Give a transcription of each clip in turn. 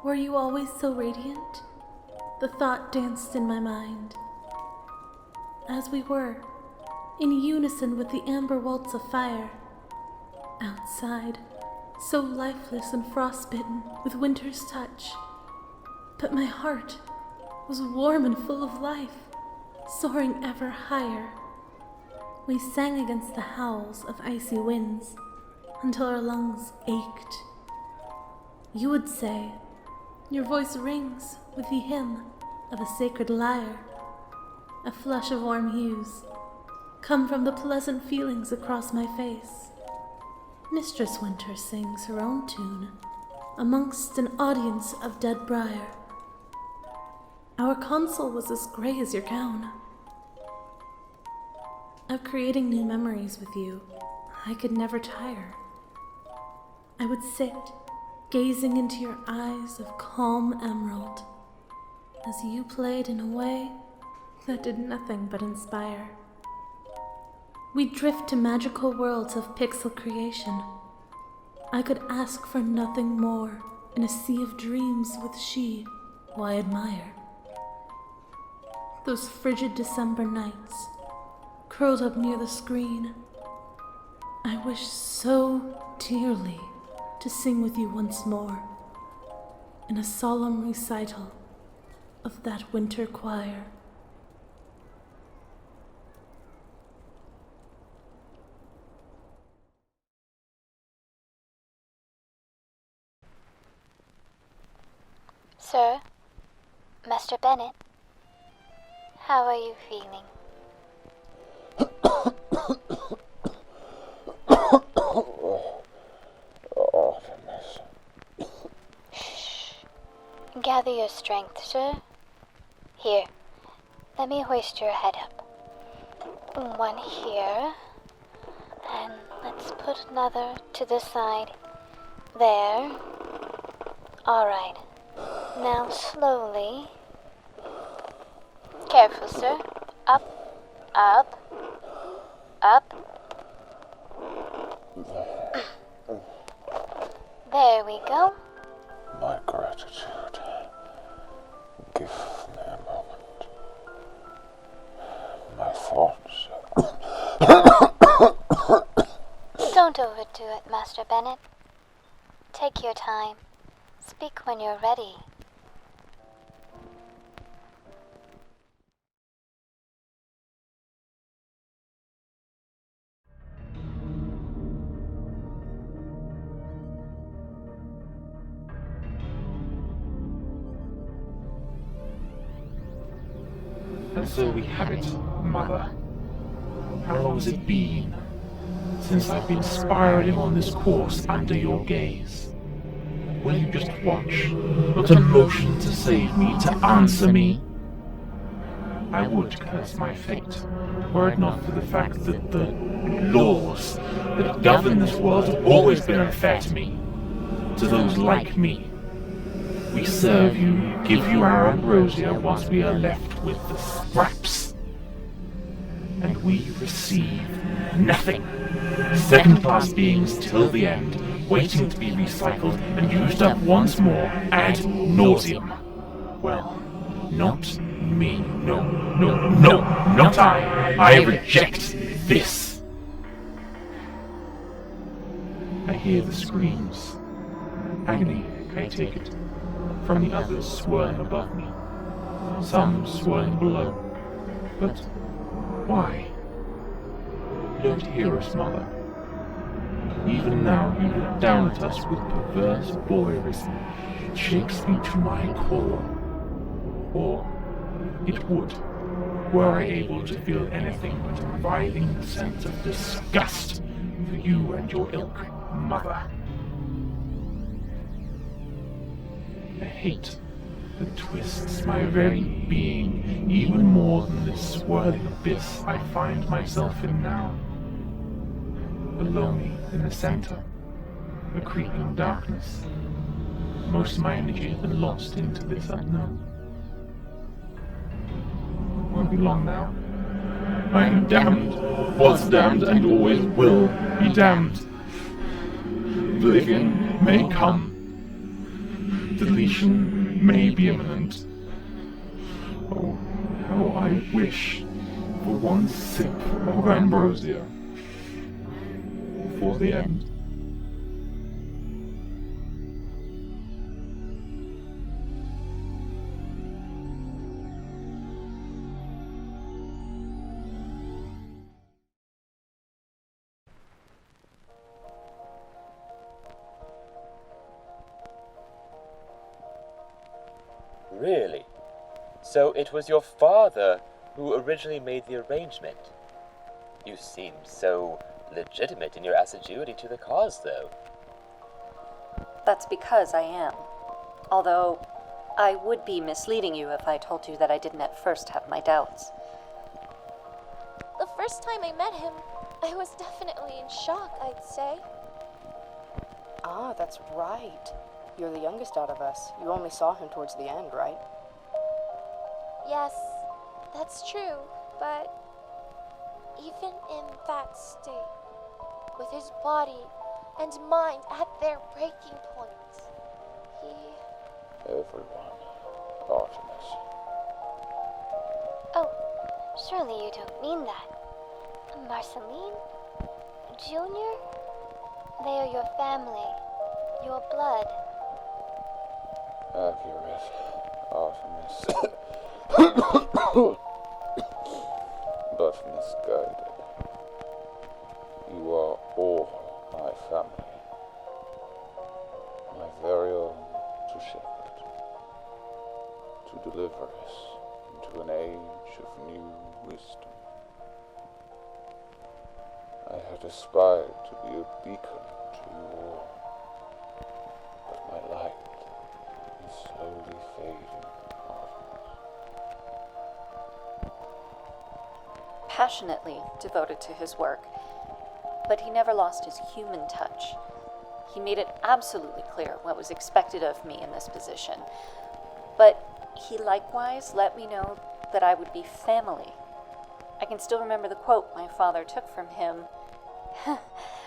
Were you always so radiant? The thought danced in my mind. As we were, in unison with the amber waltz of fire, outside, so lifeless and frostbitten with winter's touch, but my heart was warm and full of life, soaring ever higher. We sang against the howls of icy winds until our lungs ached. You would say, your voice rings with the hymn of a sacred lyre. A flush of warm hues come from the pleasant feelings across my face. Mistress Winter sings her own tune amongst an audience of dead briar. Our console was as grey as your gown. Of creating new memories with you, I could never tire. I would sit, gazing into your eyes of calm emerald, as you played in a way that did nothing but inspire. We'd drift to magical worlds of pixel creation. I could ask for nothing more in a sea of dreams with she who I admire. Those frigid December nights, curled up near the screen, I wish so dearly to sing with you once more in a solemn recital of that winter choir. Sir, Master Bennett, how are you feeling? Shh. Gather your strength, sir. Here, let me hoist your head up. One here, and let's put another to the side. There. All right. Now slowly. Careful, sir. Up, up, up. There we go. My gratitude. Give me a moment. My thoughts. Don't overdo it, Master Bennett. Take your time. Speak when you're ready. And so we have it, Mother. How long has it been since I've been spiraling on this course under your gaze? Will you just watch, not to motion to save me, to answer me? I would curse my fate, were it not for the fact that the laws that govern this world have always been unfair to me, to those like me. We serve you, give you our ambrosia once we are left with the scraps. And we receive nothing. Second-class beings till the end, waiting to be recycled and used up once more ad nauseum. Well, not me. No, not I. I reject this. I hear the screams. Agony, I take it, from the others swirling above me. Some swirling below. But why? You don't hear us, Mother. Even now you look down at us with perverse voyeurism. It shakes me to my core. Or it would, were I able to feel anything but a writhing sense of disgust for you and your ilk, Mother. A hate that twists my very being even more than this swirling abyss I find myself in now. Below me, in the center, a creeping darkness. Most of my energy has been lost into this unknown. Won't be long now. I am damned, was damned, and always will be damned. Oblivion may come. deletion may be imminent. Oh, how I wish for one sip of ambrosia for the end. Really? So it was your father who originally made the arrangement? You seem so legitimate in your assiduity to the cause, though. That's because I am. Although, I would be misleading you if I told you that I didn't at first have my doubts. The first time I met him, I was definitely in shock, I'd say. Ah, that's right. You're the youngest out of us. You only saw him towards the end, right? Yes, that's true, but even in that state, with his body and mind at their breaking point, he... Everyone. Artemis. Oh, surely you don't mean that. Marceline? Junior? They are your family, your blood. Accurate. Artemis. But misguided. You are all my family. My very own to shepherd. To deliver us into an age of new wisdom. I had aspired to be a beacon to you all. But my light is slowly fading, Artemis. Passionately devoted to his work, but he never lost his human touch. He made it absolutely clear what was expected of me in this position, but he likewise let me know that I would be family. I can still remember the quote my father took from him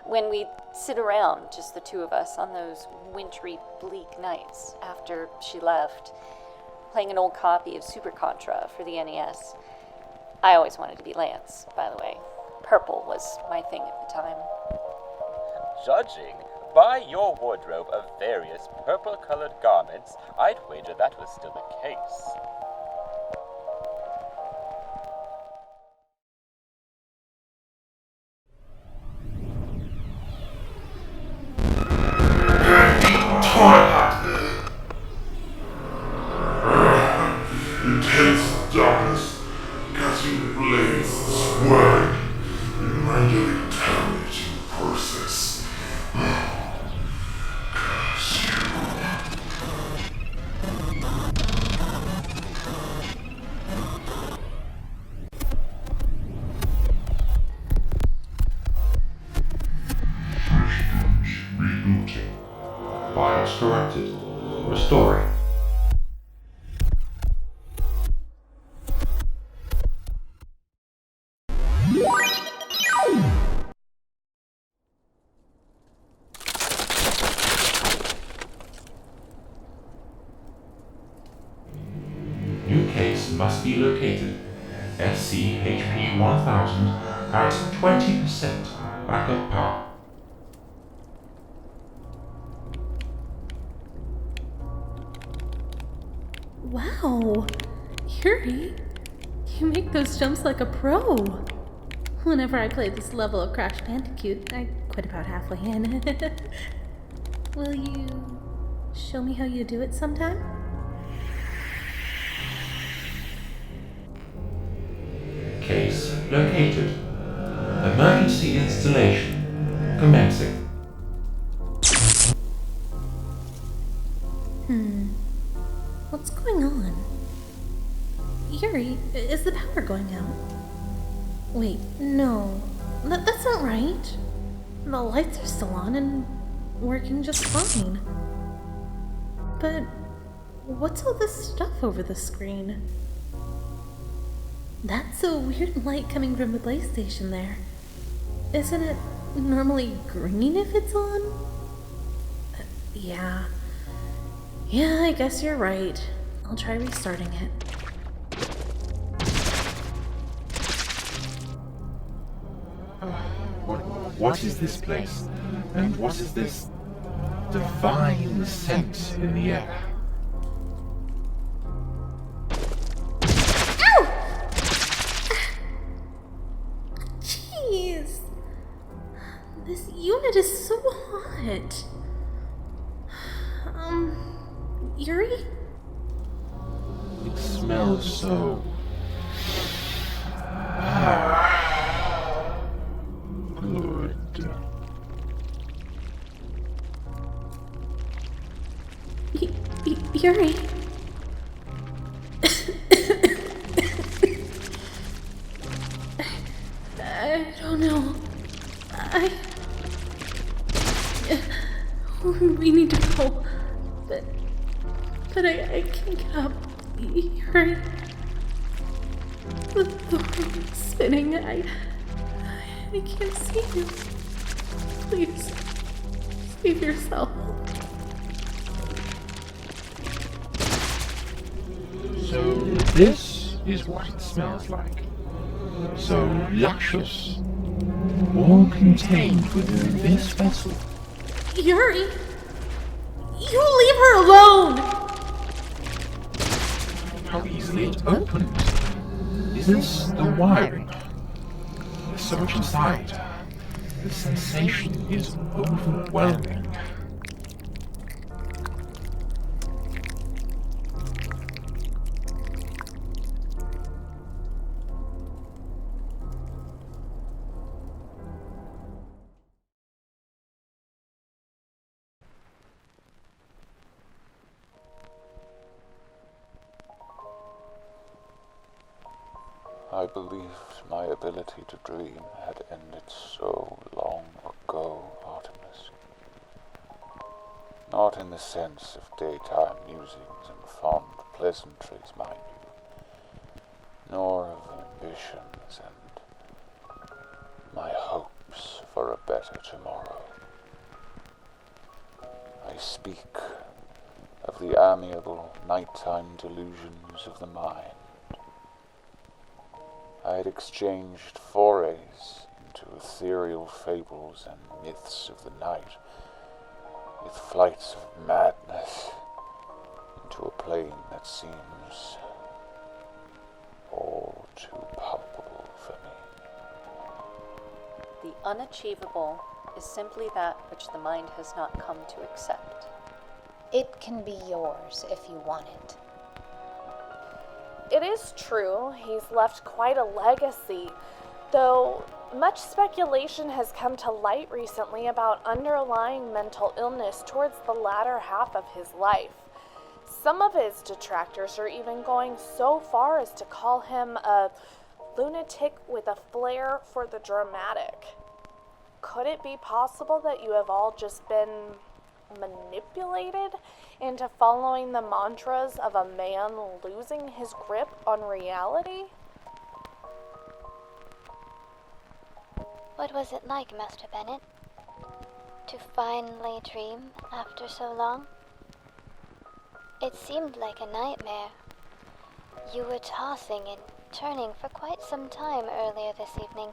when we'd sit around, just the two of us, on those wintry, bleak nights after she left, playing an old copy of Super Contra for the NES. I always wanted to be Lance, by the way. Purple was my thing at the time. Judging by your wardrobe of various purple-colored garments, I'd wager that was still the case. Intense darkness, catching blades swirling in manually terminating the process. Curse you. Rebooting. BIOS corrupted. Restoring. New case must be located. SCHP-1000 at 20% backup power. Wow, Yuri, you make those jumps like a pro. Whenever I play this level of Crash Bandicoot, I quit about halfway in. Will you show me how you do it sometime? Case located. Emergency installation commencing. What's going on? Yuri, is the power going out? Wait, no. That's not right. The lights are still on and working just fine. But what's all this stuff over the screen? That's a weird light coming from the PlayStation there. Isn't it normally green if it's on? Yeah. Yeah, I guess you're right. I'll try restarting it. What is this place? And what is this divine scent in the air? Jeez! This unit is so hot. Yuri? It smells so good. Yuri? I don't know. We need to go. But I can't get up. Yuri. The room's spinning. I can't see you. Please, save yourself. So this is what it smells like. So luscious. All contained within this vessel. Yuri! You leave her alone! How easily it opened. Is this the wine? There's so much inside. The sensation is overwhelming. I believed my ability to dream had ended so long ago, Artemis. Not in the sense of daytime musings and fond pleasantries, mind you, nor of ambitions and my hopes for a better tomorrow. I speak of the amiable nighttime delusions of the mind. I had exchanged forays into ethereal fables and myths of the night with flights of madness into a plane that seems all too palpable for me. The unachievable is simply that which the mind has not come to accept. It can be yours if you want it. It is true, he's left quite a legacy, though much speculation has come to light recently about underlying mental illness towards the latter half of his life. Some of his detractors are even going so far as to call him a lunatic with a flair for the dramatic. Could it be possible that you have all just been manipulated into following the mantras of a man losing his grip on reality? What was it like, Master Bennett? To finally dream after so long? It seemed like a nightmare. You were tossing and turning for quite some time earlier this evening.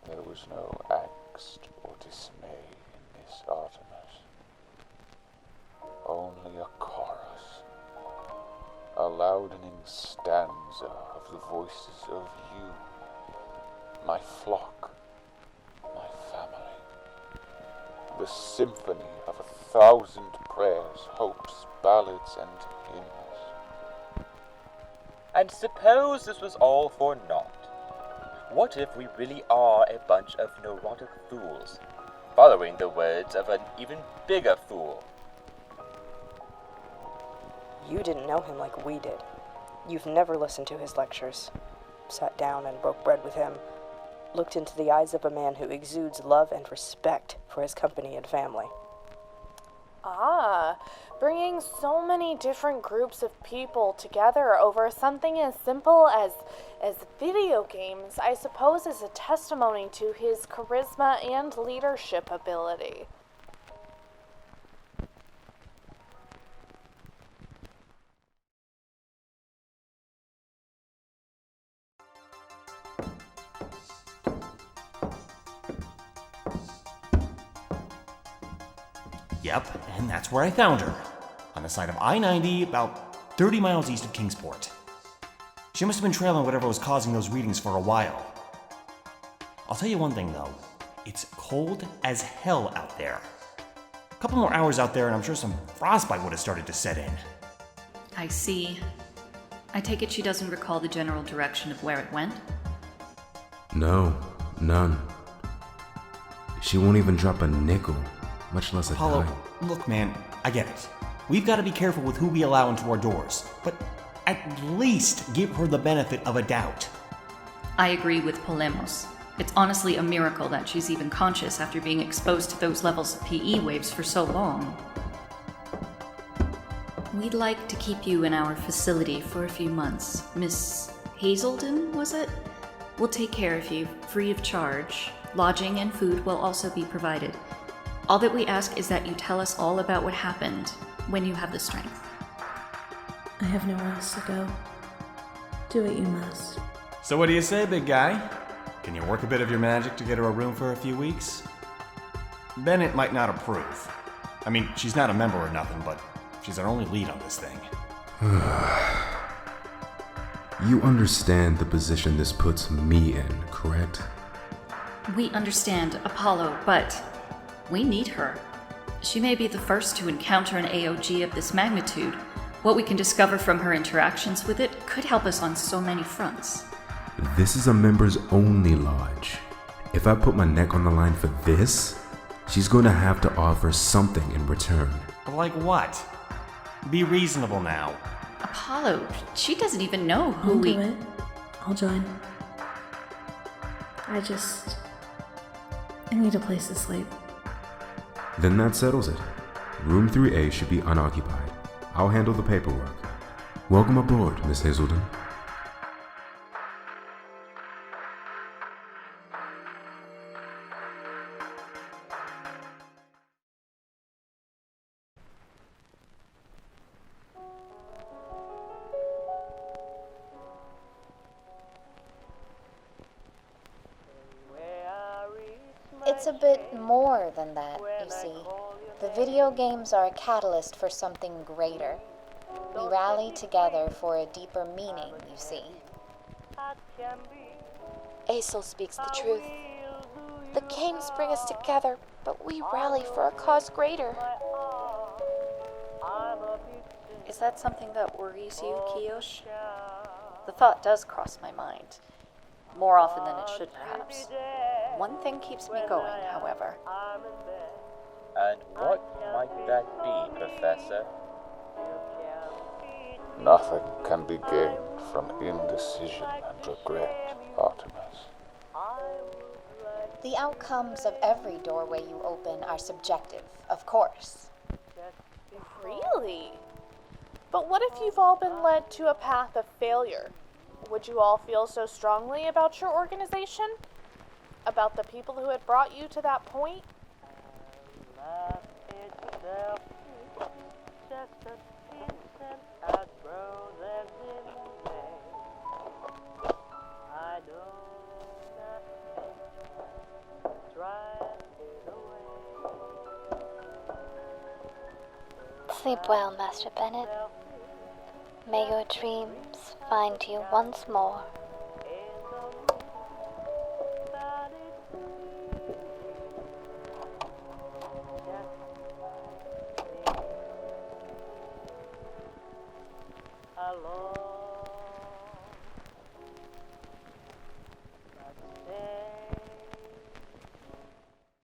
There was no angst or dismay in this, Artemis. Only a chorus, a loudening stanza of the voices of you, my flock, my family. The symphony of 1,000 prayers, hopes, ballads, and hymns. And suppose this was all for naught? What if we really are a bunch of neurotic fools, following the words of an even bigger fool? You didn't know him like we did. You've never listened to his lectures, sat down and broke bread with him, looked into the eyes of a man who exudes love and respect for his company and family. Ah, bringing so many different groups of people together over something as simple as video games, I suppose, is a testimony to his charisma and leadership ability. Yep, and that's where I found her. On the side of I-90, about 30 miles east of Kingsport. She must have been trailing whatever was causing those readings for a while. I'll tell you one thing though, it's cold as hell out there. A couple more hours out there and I'm sure some frostbite would have started to set in. I see. I take it she doesn't recall the general direction of where it went? No, none. She won't even drop a nickel, much less a Apollo, dime. look man, I get it. We've got to be careful with who we allow into our doors, but at least give her the benefit of a doubt. I agree with Polemos. It's honestly a miracle that she's even conscious after being exposed to those levels of PE waves for so long. We'd like to keep you in our facility for a few months. Miss Hazelden, was it? We'll take care of you, free of charge. Lodging and food will also be provided. All that we ask is that you tell us all about what happened when you have the strength. I have nowhere else to go. Do what you must. So what do you say, big guy? Can you work a bit of your magic to get her a room for a few weeks? Bennett might not approve. I mean, she's not a member or nothing, but she's our only lead on this thing. You understand the position this puts me in, correct? We understand Apollo, but we need her. She may be the first to encounter an AOG of this magnitude. What we can discover from her interactions with it could help us on so many fronts. This is a members only lodge. If I put my neck on the line for this, she's going to have to offer something in return. Like what? Be reasonable now. Apollo, she doesn't even know who Do it. I'll join. I need a place to sleep. Then that settles it. Room 3A should be unoccupied. I'll handle the paperwork. Welcome aboard, Miss Hazelden. It's a bit more than that, you see. The video games are a catalyst for something greater. We rally together for a deeper meaning, you see. Aesel speaks the truth. The games bring us together, but we rally for a cause greater. Is that something that worries you, Kiyosh? The thought does cross my mind. More often than it should, perhaps. One thing keeps me going, however. And what might that be, Professor? Nothing can be gained from indecision and regret, Artemis. The outcomes of every doorway you open are subjective, of course. Really? But what if you've all been led to a path of failure? Would you all feel so strongly about your organization? About the people who had brought you to that point? Sleep well, Master Bennett. May your dreams find you once more.